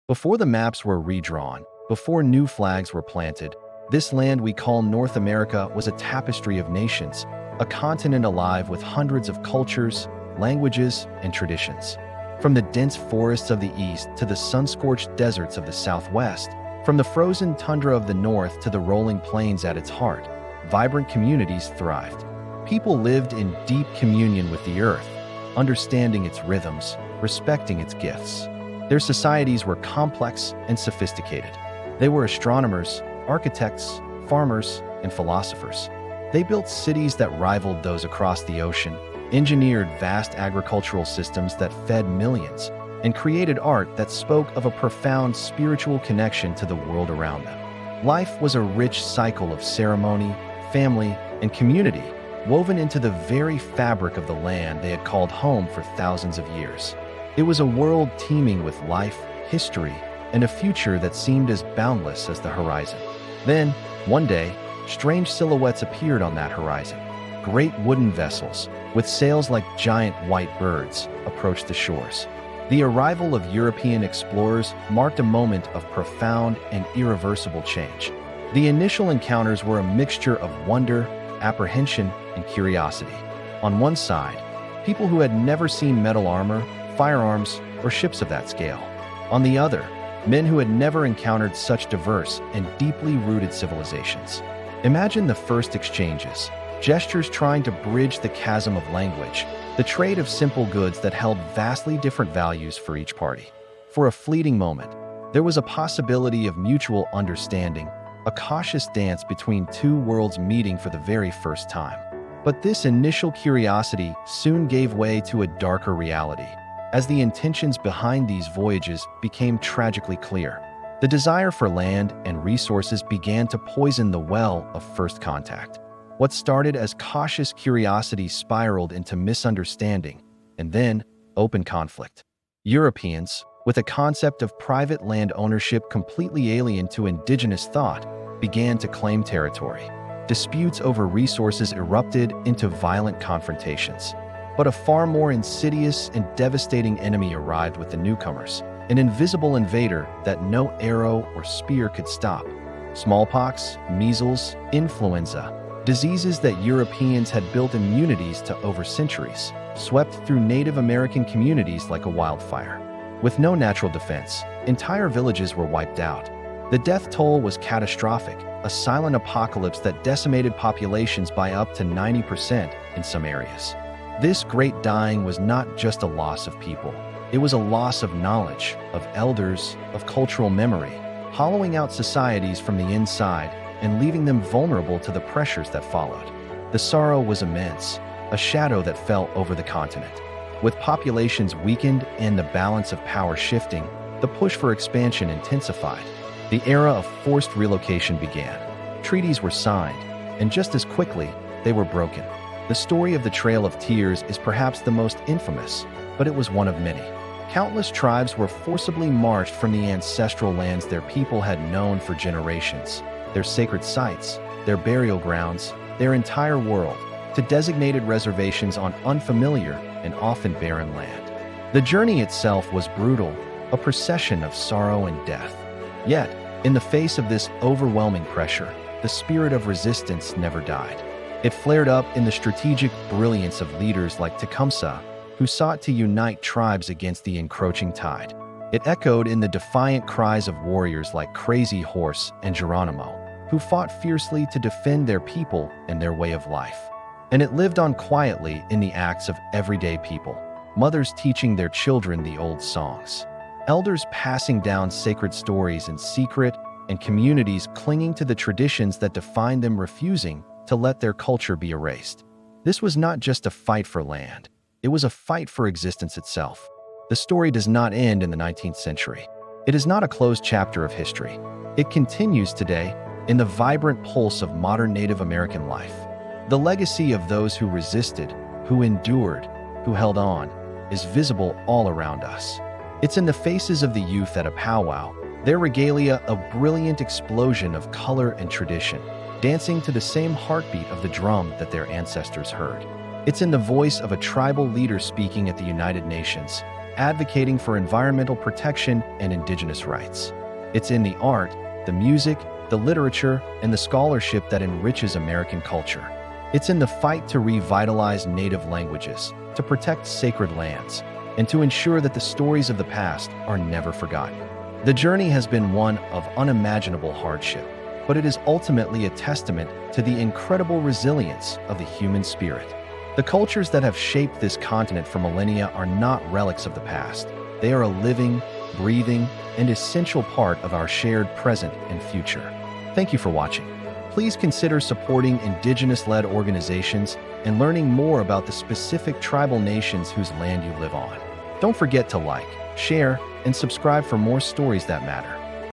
Before the maps were redrawn, before new flags were planted, this land we call North America was a tapestry of nations, a continent alive with hundreds of cultures, languages, and traditions. From the dense forests of the east to the sun-scorched deserts of the southwest, from the frozen tundra of the north to the rolling plains at its heart, vibrant communities thrived. People lived in deep communion with the earth, understanding its rhythms, respecting its gifts. Their societies were complex and sophisticated. They were astronomers, architects, farmers, and philosophers. They built cities that rivaled those across the ocean, engineered vast agricultural systems that fed millions, and created art that spoke of a profound spiritual connection to the world around them. Life was a rich cycle of ceremony, family, and community, woven into the very fabric of the land they had called home for thousands of years. It was a world teeming with life, history, and a future that seemed as boundless as the horizon. Then, one day, strange silhouettes appeared on that horizon. Great wooden vessels, with sails like giant white birds, approached the shores. The arrival of European explorers marked a moment of profound and irreversible change. The initial encounters were a mixture of wonder, apprehension, and curiosity. On one side, people who had never seen metal armor, firearms, or ships of that scale. On the other, men who had never encountered such diverse and deeply rooted civilizations. Imagine the first exchanges, gestures trying to bridge the chasm of language, the trade of simple goods that held vastly different values for each party. For a fleeting moment, there was a possibility of mutual understanding, a cautious dance between two worlds meeting for the very first time. But this initial curiosity soon gave way to a darker reality, as the intentions behind these voyages became tragically clear. The desire for land and resources began to poison the well of first contact. What started as cautious curiosity spiraled into misunderstanding, and then open conflict. Europeans, with a concept of private land ownership completely alien to indigenous thought, began to claim territory. Disputes over resources erupted into violent confrontations. But a far more insidious and devastating enemy arrived with the newcomers, an invisible invader that no arrow or spear could stop. Smallpox, measles, influenza, diseases that Europeans had built immunities to over centuries, swept through Native American communities like a wildfire. With no natural defense, entire villages were wiped out. The death toll was catastrophic, a silent apocalypse that decimated populations by up to 90% in some areas. This great dying was not just a loss of people. It was a loss of knowledge, of elders, of cultural memory, hollowing out societies from the inside and leaving them vulnerable to the pressures that followed. The sorrow was immense, a shadow that fell over the continent. With populations weakened and the balance of power shifting, the push for expansion intensified. The era of forced relocation began. Treaties were signed, and just as quickly, they were broken. The story of the Trail of Tears is perhaps the most infamous, but it was one of many. Countless tribes were forcibly marched from the ancestral lands their people had known for generations, their sacred sites, their burial grounds, their entire world, to designated reservations on unfamiliar and often barren land. The journey itself was brutal, a procession of sorrow and death. Yet, in the face of this overwhelming pressure, the spirit of resistance never died. It flared up in the strategic brilliance of leaders like Tecumseh, who sought to unite tribes against the encroaching tide. It echoed in the defiant cries of warriors like Crazy Horse and Geronimo, who fought fiercely to defend their people and their way of life. And it lived on quietly in the acts of everyday people, mothers teaching their children the old songs, elders passing down sacred stories in secret, and communities clinging to the traditions that defined them, refusing to let their culture be erased. This was not just a fight for land. It was a fight for existence itself. The story does not end in the 19th century. It is not a closed chapter of history. It continues today in the vibrant pulse of modern Native American life. The legacy of those who resisted, who endured, who held on, is visible all around us. It's in the faces of the youth at a powwow, their regalia a brilliant explosion of color and tradition, dancing to the same heartbeat of the drum that their ancestors heard. It's in the voice of a tribal leader speaking at the United Nations, advocating for environmental protection and indigenous rights. It's in the art, the music, the literature, and the scholarship that enriches American culture. It's in the fight to revitalize native languages, to protect sacred lands, and to ensure that the stories of the past are never forgotten. The journey has been one of unimaginable hardship, but it is ultimately a testament to the incredible resilience of the human spirit. The cultures that have shaped this continent for millennia are not relics of the past. They are a living, breathing, and essential part of our shared present and future. Thank you for watching. Please consider supporting Indigenous-led organizations and learning more about the specific tribal nations whose land you live on. Don't forget to like, share, and subscribe for more stories that matter.